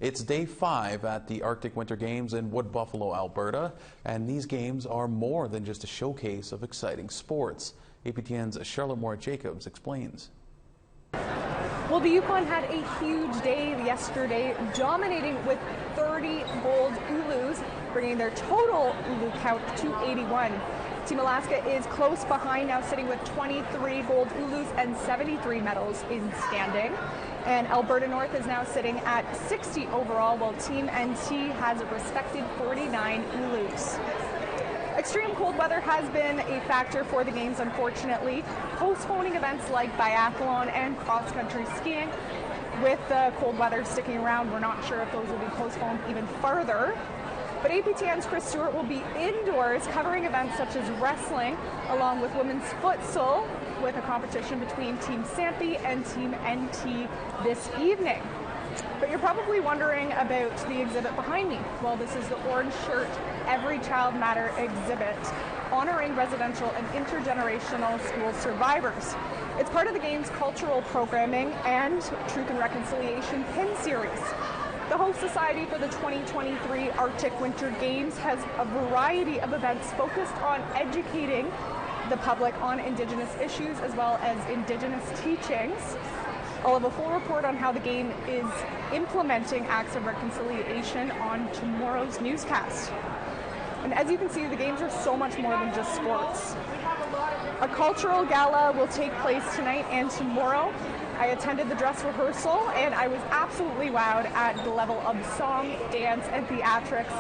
It's day 5 at the Arctic Winter Games in Wood Buffalo, Alberta, and these games are more than just a showcase of exciting sports. APTN's Charlotte Jacobs explains. Well, the Yukon had a huge day yesterday, dominating with 30 gold Ulus, bringing their total Ulu count to 81. Team Alaska is close behind now, sitting with 23 gold Ulus and 73 medals in standing. And Alberta North is now sitting at 60 overall, while Team NT has a respected 49 Ulus. Extreme cold weather has been a factor for the games, unfortunately, postponing events like biathlon and cross-country skiing. With the cold weather sticking around, we're not sure if those will be postponed even further. But APTN's Chris Stewart will be indoors covering events such as wrestling, along with women's futsal, with a competition between Team Sampi and Team NT this evening. But you're probably wondering about the exhibit behind me. Well, this is the Orange Shirt Every Child Matter exhibit, honoring residential and intergenerational school survivors. It's part of the game's cultural programming and Truth and Reconciliation pin series. The host society for the 2023 Arctic Winter Games has a variety of events focused on educating the public on Indigenous issues as well as Indigenous teachings. I'll have a full report on how the game is implementing acts of reconciliation on tomorrow's newscast. And as you can see, the games are so much more than just sports. A cultural gala will take place tonight and tomorrow. I attended the dress rehearsal and I was absolutely wowed at the level of song, dance, and theatrics.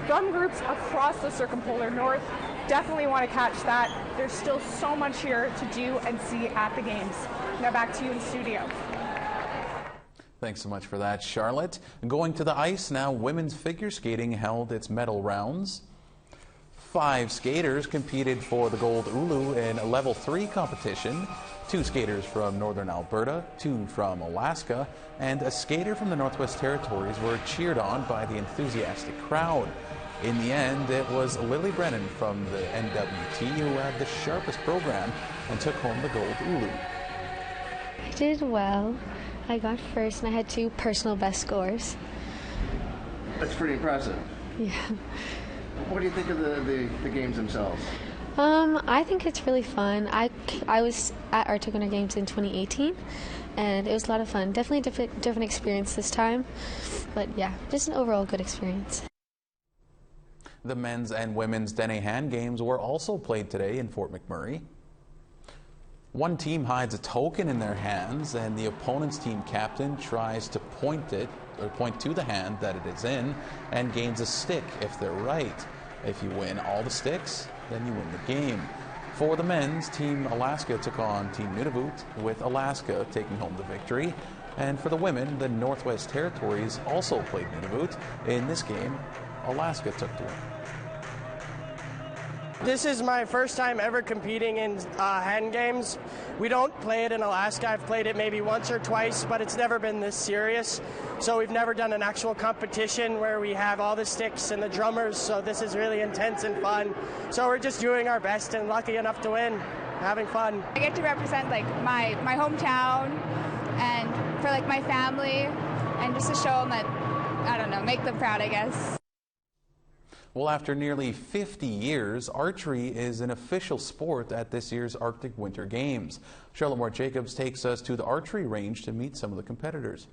Drum groups across the circumpolar north. Definitely want to catch that. There's still so much here to do and see at the games. Now back to you in studio. Thanks so much for that, Charlotte. Going to the ice now, women's figure skating held its medal rounds. 5 skaters competed for the gold Ulu in a level 3 competition. 2 skaters from Northern Alberta, 2 from Alaska, and a skater from the Northwest Territories were cheered on by the enthusiastic crowd. In the end, it was Lily Brennan from the NWT who had the sharpest program and took home the gold Ulu. I did well. I got first and I had 2 personal best scores. That's pretty impressive. Yeah. What do you think of the games themselves? I think it's really fun. I was at Arctic Winter Games in 2018 and it was a lot of fun. Definitely a different experience this time, but yeah, just an overall good experience. The men's and women's Dene Hand Games were also played today in Fort McMurray. One team hides a token in their hands and the opponent's team captain tries to point to the hand that it is in and gains a stick if they're right. If you win all the sticks, then you win the game. For the men's, Team Alaska took on Team Nunavut, with Alaska taking home the victory. And for the women, the Northwest Territories also played Nunavut. In this game, Alaska took the win. This is my first time ever competing in hand games. We don't play it in Alaska. I've played it maybe once or twice, but it's never been this serious. So we've never done an actual competition where we have all the sticks and the drummers, so this is really intense and fun. So we're just doing our best and lucky enough to win, having fun. I get to represent like my hometown and for like my family and just to show them that, I don't know, make them proud, I guess. Well, after nearly 50 years, archery is an official sport at this year's Arctic Winter Games. Charlotte Jacobs takes us to the archery range to meet some of the competitors.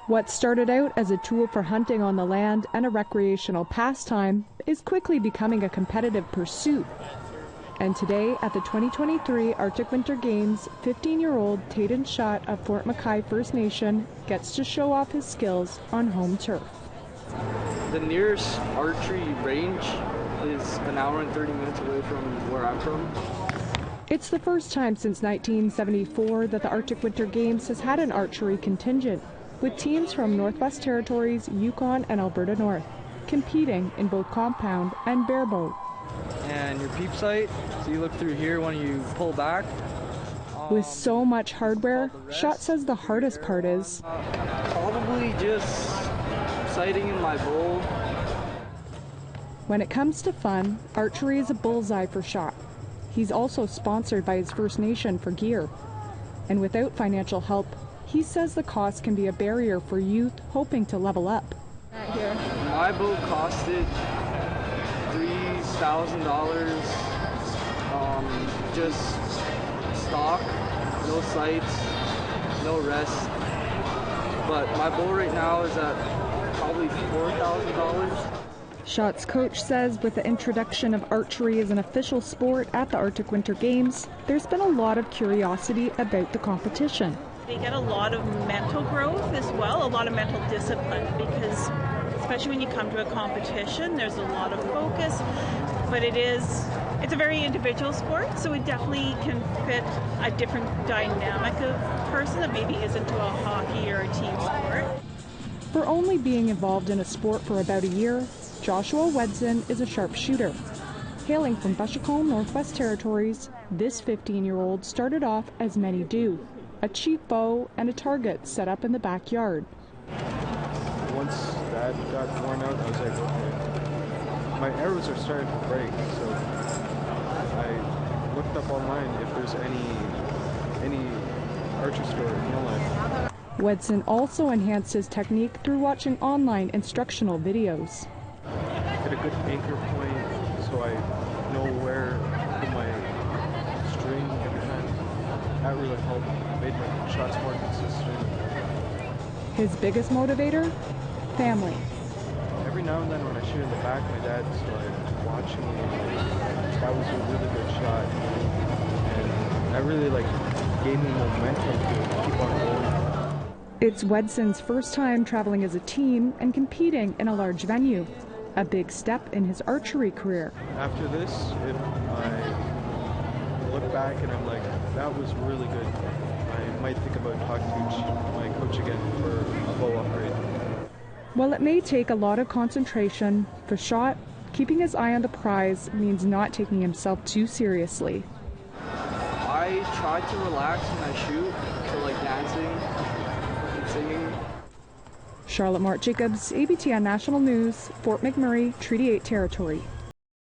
What started out as a tool for hunting on the land and a recreational pastime is quickly becoming a competitive pursuit. And today at the 2023 Arctic Winter Games, 15-year-old Tayden Schott of Fort McKay First Nation gets to show off his skills on home turf. The nearest archery range is an hour and 30 minutes away from where I'm from. It's the first time since 1974 that the Arctic Winter Games has had an archery contingent, with teams from Northwest Territories, Yukon and Alberta North competing in both compound and bareboat. And your peep sight, so you look through here when you pull back. With so much hardware, Schott says the hardest part is probably just sighting in my bowl. When it comes to fun, archery is a bullseye for Schott. He's also sponsored by his First Nation for gear. And without financial help, he says the cost can be a barrier for youth hoping to level up. My bow costed $3,000. Just stock, no sights, no rest. But my bow right now is at probably $4,000. Schott's coach says with the introduction of archery as an official sport at the Arctic Winter Games, there's been a lot of curiosity about the competition. They get a lot of mental growth as well, a lot of mental discipline, because especially when you come to a competition, there's a lot of focus, but it's a very individual sport, so it definitely can fit a different dynamic of person that maybe isn't to a hockey or a team sport. For only being involved in a sport for about a year, Joshua Wedson is a sharpshooter. Hailing from Bashacombe, Northwest Territories, this 15-year-old started off as many do, a cheap bow and a target set up in the backyard. Once that got worn out, I was like, okay, my arrows are starting to break, so I looked up online if there's any archery store in Milline. Wedson also enhanced his technique through watching online instructional videos. Get a good anchor point so I know where to put my string in the hand. That really helped, made my shots more consistent. His biggest motivator? Family. Every now and then when I shoot in the back, my dad's like watching me. That was a really good shot. And that really gave me momentum to keep on going. It's Wedson's first time traveling as a team and competing in a large venue. A big step in his archery career. After this, if I look back and I'm like, that was really good, I might think about talking to my coach again for a bow upgrade. While it may take a lot of concentration, for Schott, keeping his eye on the prize means not taking himself too seriously. I try to relax when I shoot, so dancing and singing. Charlotte Mort Jacobs, APTN National News, Fort McMurray, Treaty 8 Territory.